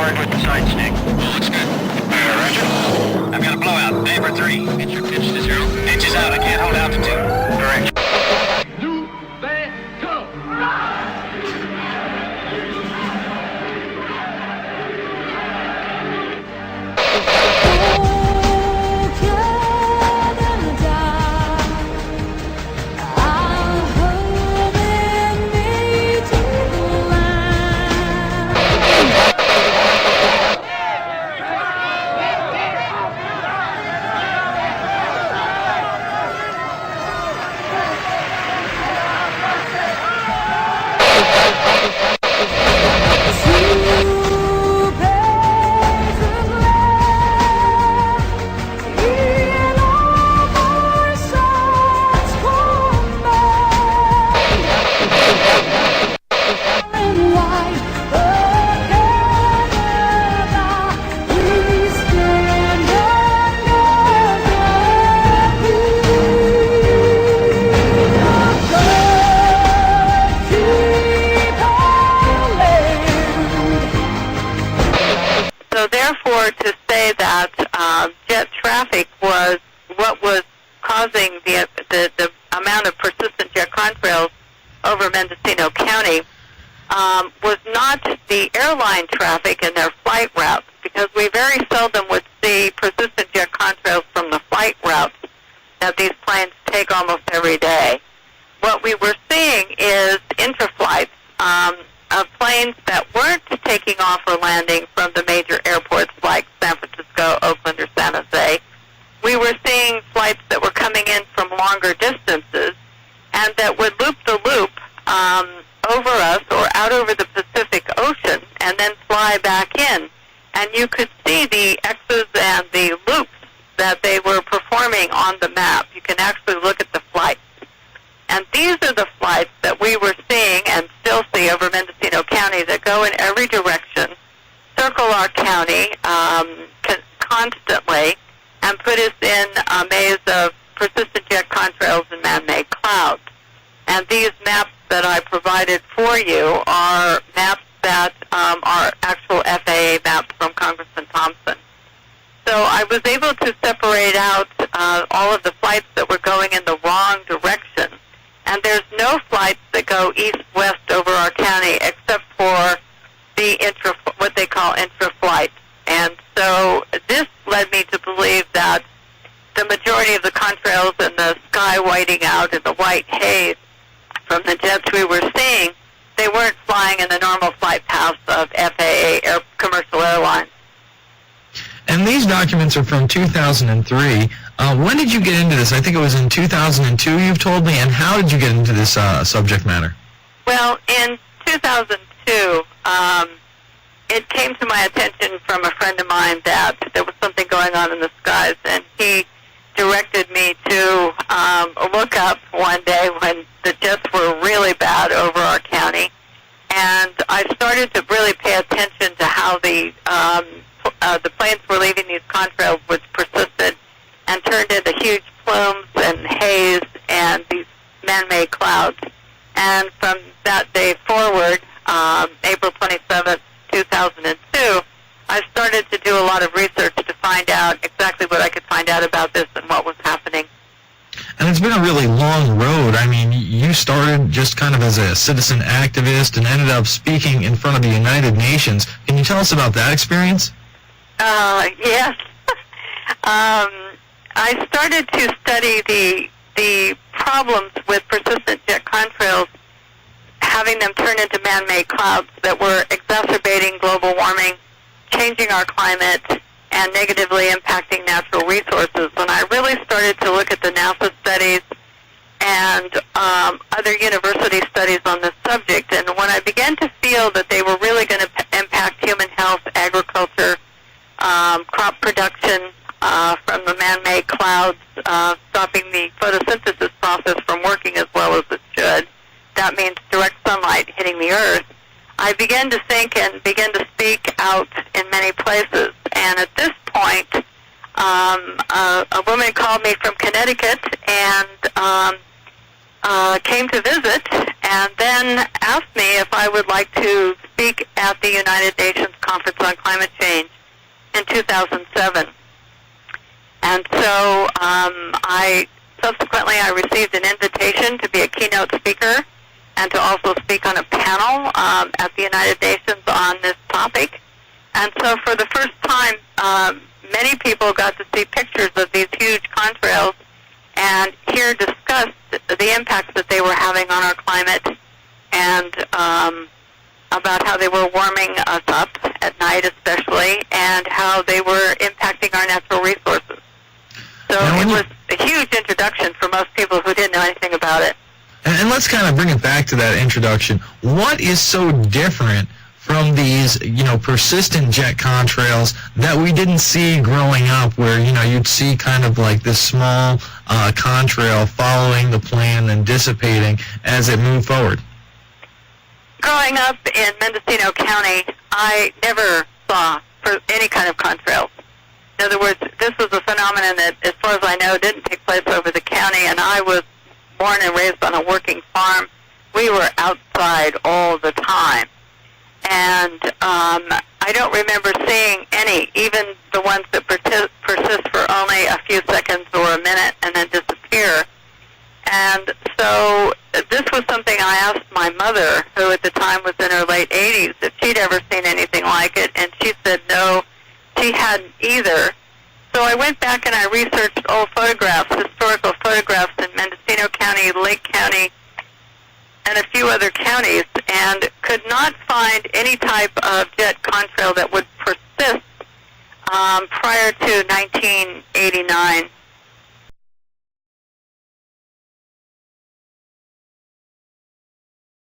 forward with the side stick. Looks good. Roger. I've got a blowout. Vapor 3. Get your pitch to 0. Pitches out. I can't hold altitude. Correct. Do they go? So therefore, to say that jet traffic was what was causing the amount of persistent jet contrails over Mendicino County was not the airline traffic and their flight routes, because we very seldom would see persistent jet contrails from the flight routes that these planes take almost every day. What we were seeing is intraflights of planes that weren't taking off or landing from the major airports like San Francisco, Oakland, or San Jose. We were seeing flights that were coming in from longer distances and that would loop the loop over us or out over the Pacific Ocean and then fly back in. And you could see the X's and the loops that they were performing on the map. You can actually look at the flights. And these are the flights that we were seeing and still see over Mendicino County that go in every direction, circle our county constantly, and put us in a maze of persistent jet contrails and man-made clouds. And these maps that I provided for you are maps that are actual FAA maps from Congressman Thompson. So I was able to separate out all of the flights that were going in the wrong direction. And there's no flights that go east-west over our county except for the what they call intra-flight. And so this led me to believe that the majority of the contrails and the sky whiting out and the white haze from the jets we were seeing, they weren't flying in the normal flight paths of FAA commercial airlines. And these documents are from 2003. When did you get into this? I think it was in 2002, you've told me. And how did you get into this subject matter? Well, in 2002, it came to my attention from a friend of mine that there was something going on in the skies, and he directed me to look up one day when the jets were really bad over our county. And I started to really pay attention to how the planes were leaving these contrails, which persisted and turned into huge plumes and haze and these man-made clouds. And from that day forward, April 27th, 2002, I started to do a lot of research to find out exactly what I could find out about this and what was happening. And it's been a really long road. I mean, you started just kind of as a citizen activist and ended up speaking in front of the United Nations. Can you tell us about that experience? Yes. I started to study the problems with persistent jet contrails, having them turn into man-made clouds that were exacerbating global warming, changing our climate, and negatively impacting natural resources. And I really started to look at the NASA studies and other university studies on this subject. And when I began to feel that they were really going to impact human health, agriculture, crop production from the man-made clouds, stopping the photosynthesis process from working as well as it should, that means direct sunlight hitting the earth, I began to think and began to speak out in many places. And at this point, a woman called me from Connecticut and came to visit and then asked me if I would like to speak speak at the United Nations Conference on Climate Change in 2007. And so I received an invitation to be a keynote speaker and to also speak on a panel at the United Nations on this topic. And so for the first time, many people got to see pictures of these huge contrails and hear discussed the impacts that they were having on our climate and about how they were warming us up at night especially, and how they were impacting our natural resources. So it was a huge introduction for most people who didn't know anything about it. And let's kind of bring it back to that introduction. What is so different from these, persistent jet contrails that we didn't see growing up, where, you'd see kind of like this small contrail following the plane and dissipating as it moved forward? Growing up in Mendicino County, I never saw any kind of contrails. In other words, this was a phenomenon that, as far as I know, didn't take place over the county, and I was born and raised on a working farm. We were outside all the time. And I don't remember seeing any, even the ones that persist for only a few seconds or a minute and then disappear. And so this was something I asked my mother, who at the time was in her late 80s, if she'd ever seen anything like it, and she said no, she hadn't either. So I went back and I researched old photographs, historical photographs in Mendicino County, Lake County, and a few other counties, and could not find any type of jet contrail that would persist prior to 1989.